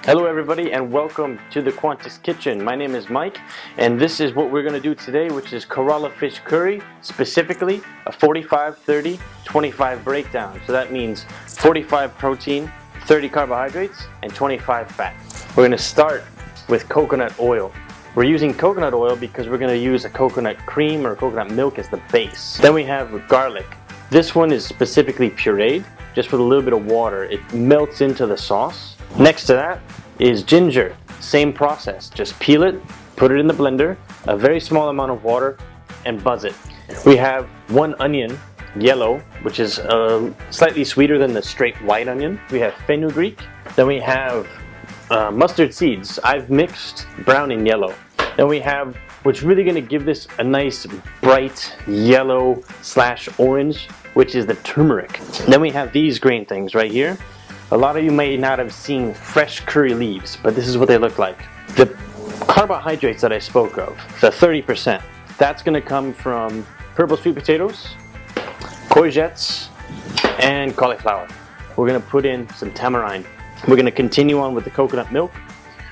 Hello everybody and welcome to the Quantics kitchen. My name is Mike and this is what we're going to do today, which is Kerala fish curry, specifically a 45-30-25 breakdown. So that means 45 protein, 30 carbohydrates and 25 fat. We're going to start with coconut oil. We're using coconut oil because we're going to use a coconut cream or coconut milk as the base. Then we have garlic. This one is specifically pureed, just with a little bit of water. It melts into the sauce. Next to that is ginger. Same process, just peel it, put it in the blender, a very small amount of water, and buzz it. We have one onion, yellow, which is slightly sweeter than the straight white onion. We have fenugreek. Then we have mustard seeds. I've mixed brown and yellow. Then we have what's really going to give this a nice bright yellow / orange, which is the turmeric. Then we have these green things right here. A lot of you may not have seen fresh curry leaves, but this is what they look like. The carbohydrates that I spoke of, the 30%, that's going to come from purple sweet potatoes, courgettes, and cauliflower. We're going to put in some tamarind. We're going to continue on with the coconut milk,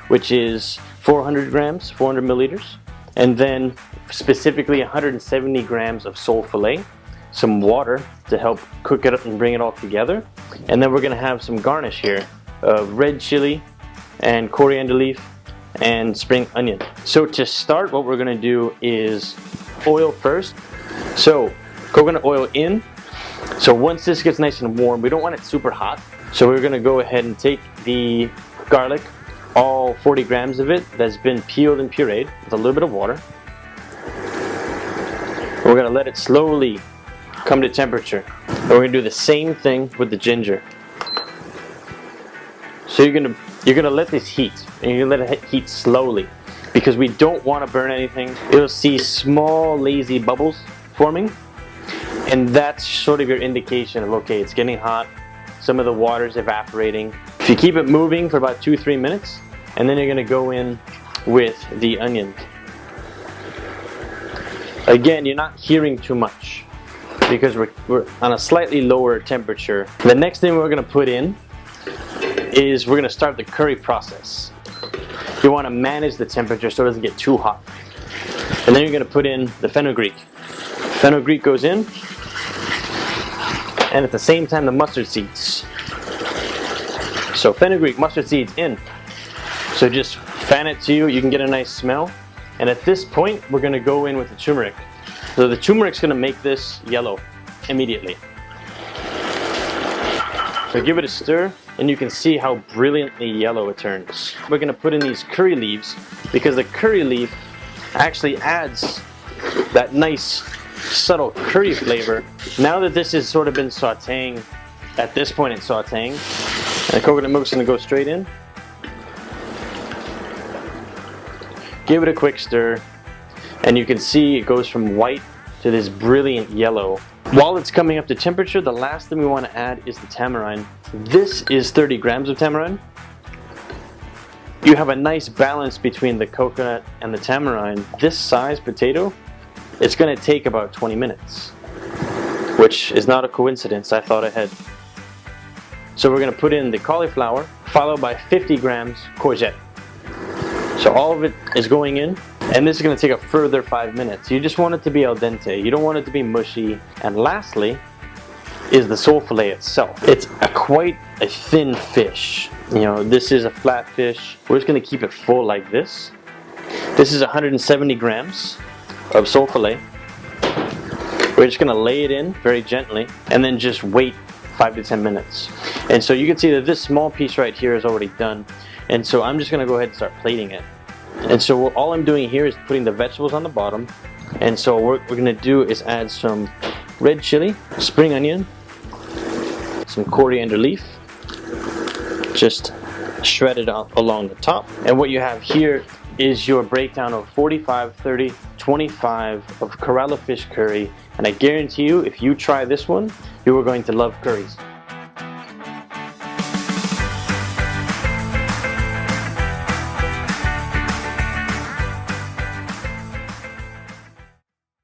which is 400 grams, 400 milliliters, and then specifically 170 grams of sole filet, some water to help cook it up and bring it all together. And then we're going to have some garnish here of red chili and coriander leaf and spring onion. So to start, what we're going to do is oil first. So coconut oil in. So once this gets nice and warm, we don't want it super hot. So we're going to go ahead and take the garlic, all 40 grams of it that's been peeled and pureed with a little bit of water. We're going to let it slowly come to temperature. And we're going to do the same thing with the ginger. So you're gonna let this heat, and you're gonna let it heat slowly, because we don't want to burn anything. You'll see small lazy bubbles forming, and that's sort of your indication of, okay, it's getting hot, some of the water's evaporating. If you keep it moving for about 2-3 minutes, and then you're gonna go in with the onion. Again, you're not hearing too much, because we're on a slightly lower temperature. The next thing we're going to put in is we're going to start the curry process. You want to manage the temperature so it doesn't get too hot. And then you're going to put in the fenugreek. Fenugreek goes in, and at the same time the mustard seeds. So fenugreek, mustard seeds in. So just fan it to you, you can get a nice smell. And at this point we're going to go in with the turmeric. So the turmeric's going to make this yellow immediately. So give it a stir, and you can see how brilliantly yellow it turns. We're going to put in these curry leaves, because the curry leaf actually adds that nice subtle curry flavor. Now that this has sort of been sauteing, at this point it's sauteing, and the coconut milk's going to go straight in. Give it a quick stir. And you can see it goes from white to this brilliant yellow. While it's coming up to temperature, the last thing we want to add is the tamarind. This is 30 grams of tamarind. You have a nice balance between the coconut and the tamarind. This size potato, it's going to take about 20 minutes, which is not a coincidence. I thought ahead. So we're going to put in the cauliflower, followed by 50 grams courgette. So all of it is going in. And this is going to take a further 5 minutes. You just want it to be al dente. You don't want it to be mushy. And lastly is the sole filet itself. It's quite a thin fish. You know, this is a flat fish. We're just going to keep it full like this. This is 170 grams of sole filet. We're just going to lay it in very gently and then just wait 5 to 10 minutes. And so you can see that this small piece right here is already done. And so I'm just going to go ahead and start plating it. And so all I'm doing here is putting the vegetables on the bottom. And so what we're going to do is add some red chili, spring onion, some coriander leaf, just shredded along the top. And what you have here is your breakdown of 45-30-25 of Kerala fish curry. And I guarantee you, if you try this one, you are going to love curries.